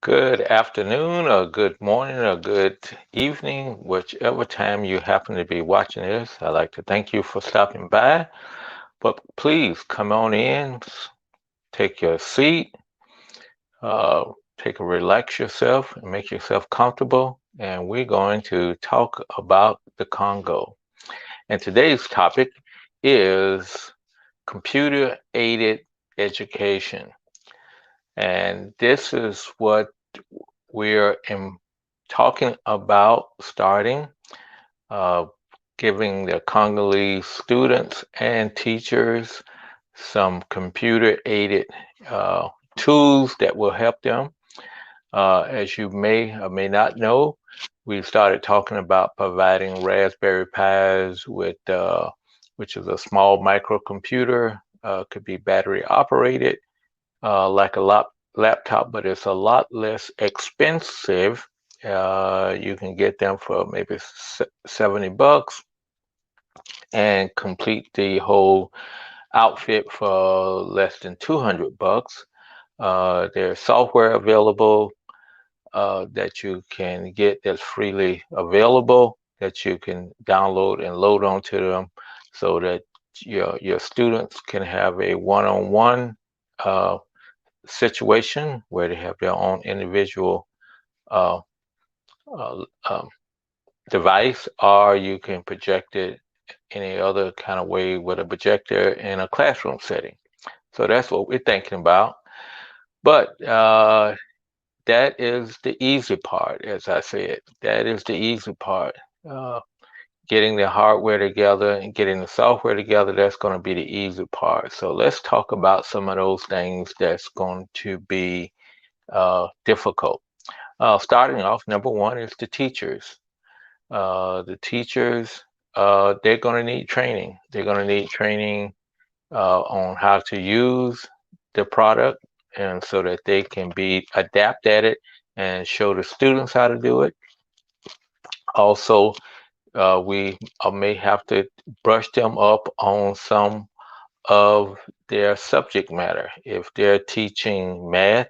Good afternoon, or good morning, or good evening, whichever time you happen to be watching this. I'd like to thank you for stopping by. But please come on in, take your seat, uh, relax yourself, and make yourself comfortable. And we're going to talk about the Congo. And today's topic is computer aided education. And this is what we're talking about starting, uh, giving the Congolese students and teachers some computer aided uh, tools that will help them. As you may or may not know, we started talking about providing Raspberry Pis with, which is a small microcomputer, could be battery operated, like a laptop, but it's a lot less expensive. You can get them for maybe $70 and complete the whole outfit for less than $200. There's software available that you can get that's freely available that you can download and load onto them so that your students can have a one-on-one uh, situation where they have their own individual uh, uh, um, device, or you can project it any other kind of way with a projector in a classroom setting. So that's what we're thinking about. But that is the easy part, as I said. That is the easy part. Uh, Getting the hardware together and getting the software together, that's going to be the easy part. So let's talk about some of those things that's going to be difficult. Starting off, number one is the teachers. The teachers, they're going to need training. They're going to need training on how to use the product, and so that they can be adapt at it and show the students how to do it. Also, we may have to brush them up on some of their subject matter. If they're teaching math,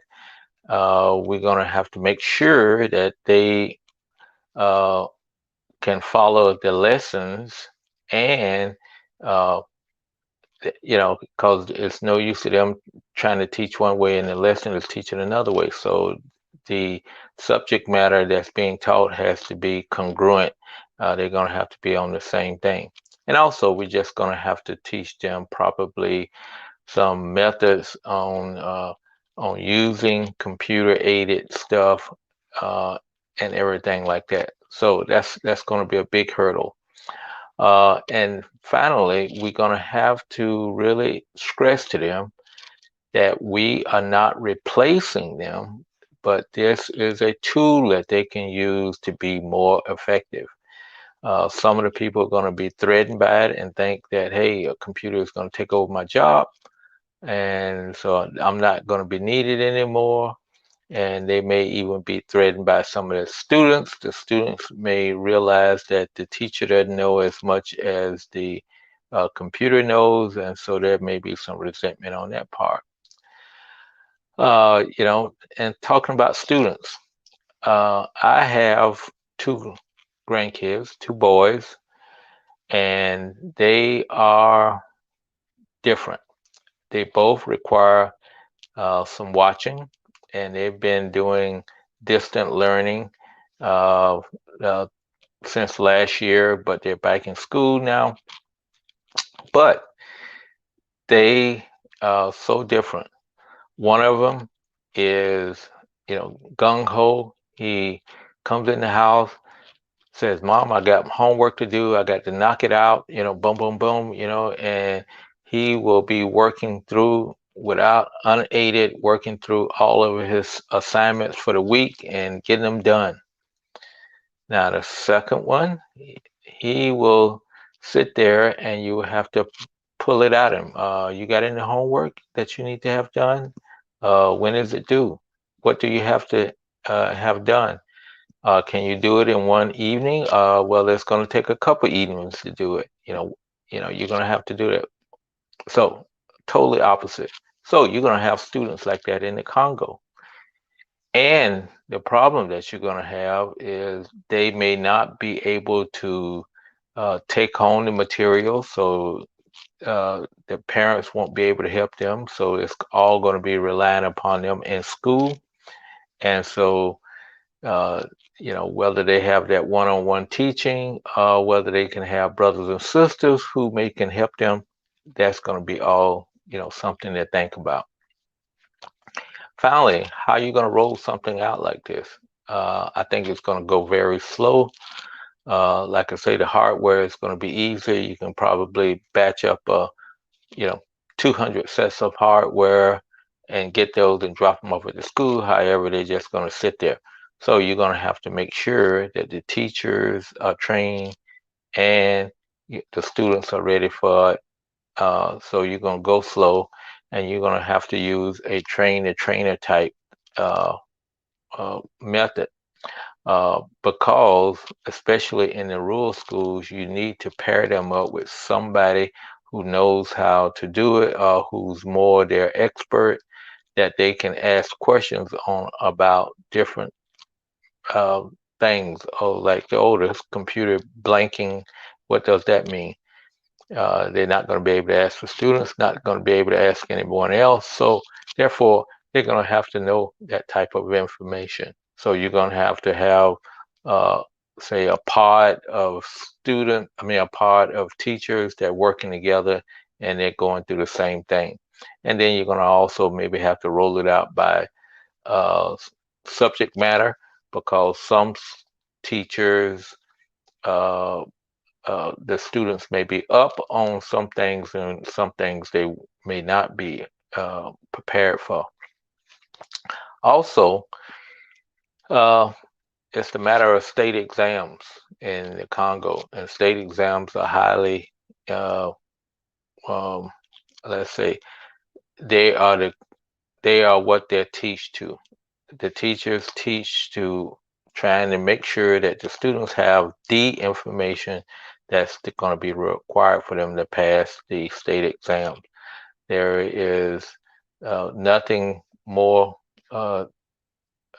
we're going to have to make sure that they uh, can follow the lessons and uh, because it's no use to them trying to teach one way and the lesson is teaching another way. So the subject matter that's being taught has to be congruent. They're going to have to be on the same thing. And also, we're just going to have to teach them probably some methods on using computer aided stuff and everything like that. So that's going to be a big hurdle. And finally, we're going to have to really stress to them that we are not replacing them, but this is a tool that they can use to be more effective. Some of the people are going to be threatened by it and think that, hey, a computer is going to take over my job, and so I'm not going to be needed anymore. And they may even be threatened by some of the students. The students may realize that the teacher doesn't know as much as the computer knows, and so there may be some resentment on that part. And talking about students, I have two grandkids, two boys, and they are different. They both require some watching, and they've been doing distant learning uh, uh, since last year, but they're back in school now. But they are so different. One of them is, gung ho. He comes in the house, says, "Mom, I got homework to do. I got to knock it out." Boom, boom, boom. And he will be working through without unaided, working through all of his assignments for the week and getting them done. Now, the second one, he will sit there and you will have to pull it at him. You got any homework that you need to have done? When is it due? What do you have to have done? Can you do it in one evening? Well, it's going to take a couple evenings to do it. You're going to have to do that. So, totally opposite. So, you're going to have students like that in the Congo. And the problem that you're going to have is they may not be able to take home the material, so the parents won't be able to help them. So it's all going to be relying upon them in school. And so, uh, whether they have that one-on-one teaching, whether they can have brothers and sisters who may can help them, that's going to be all, something to think about. Finally, how are you going to roll something out like this? I think it's going to go very slow. Like I say, the hardware is going to be easy. You can probably batch up, you know, 200 sets of hardware and get those and drop them off at the school. However, they're just going to sit there. So you're going to have to make sure that the teachers are trained and the students are ready for it. So you're going to go slow, and you're going to have to use a train-the-trainer type uh, method, because especially in the rural schools, you need to pair them up with somebody who knows how to do it, or who's more their expert, that they can ask questions on about different uh, things. Oh, like the oldest computer blanking, what does that mean? They're not going to be able to ask the students, not going to be able to ask anyone else. So therefore, they're going to have to know that type of information. So you're going to have, uh, say, a pod of teachers that are working together, and they're going through the same thing. And then you're going to also maybe have to roll it out by uh, subject matter, because some teachers, uh, the students may be up on some things, and some things they may not be prepared for. Also, uh, it's the matter of state exams in the Congo, and state exams are highly, uh, um, let's say, they are they are what they're teach to. The teachers teach to trying to make sure that the students have the information that's going to be required for them to pass the state exam. There is nothing more, uh,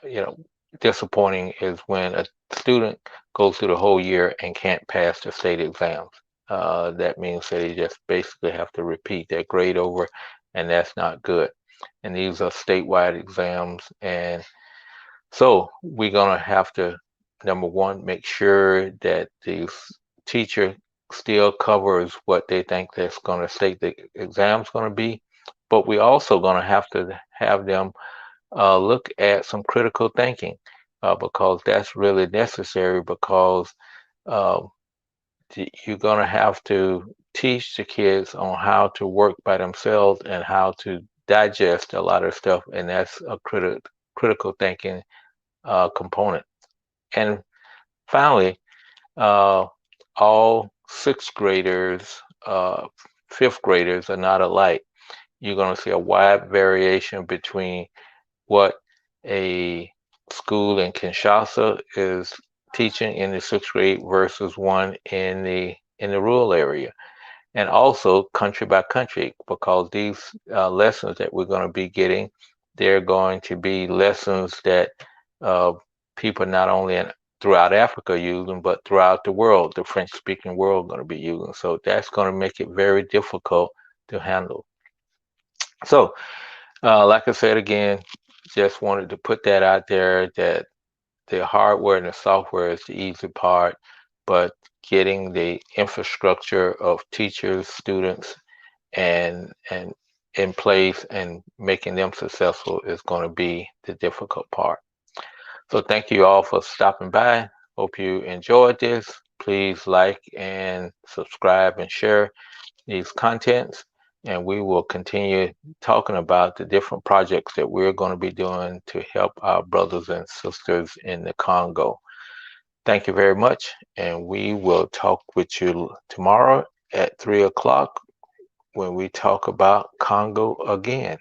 you know, disappointing is when a student goes through the whole year and can't pass the state exams. That means that they just basically have to repeat their grade over, and that's not good. And these are statewide exams, and so we're gonna have to, number one, make sure that the teacher still covers what they think that's gonna state the exam's gonna be, but we also gonna have to have them look at some critical thinking, because that's really necessary, because uh, you're gonna have to teach the kids on how to work by themselves and how to digest a lot of stuff, and that's a critical thinking component. And finally, uh, all sixth graders, fifth graders are not alike. You're going to see a wide variation between what a school in Kinshasa is teaching in the sixth grade versus one in the rural area, and also country by country, because these lessons that we're going to be getting, they're going to be lessons that uh, people not only throughout Africa using, but throughout the world, the French-speaking world, going to be using. So that's going to make it very difficult to handle. So, like I said again, just wanted to put that out there, that the hardware and the software is the easy part, but getting the infrastructure of teachers, students, and in place and making them successful is going to be the difficult part. So thank you all for stopping by. Hope you enjoyed this. Please like and subscribe and share these contents, and we will continue talking about the different projects that we're going to be doing to help our brothers and sisters in the Congo. Thank you very much, and we will talk with you tomorrow at 3 o'clock when we talk about Congo again.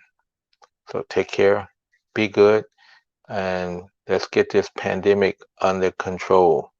So take care, be good, and let's get this pandemic under control.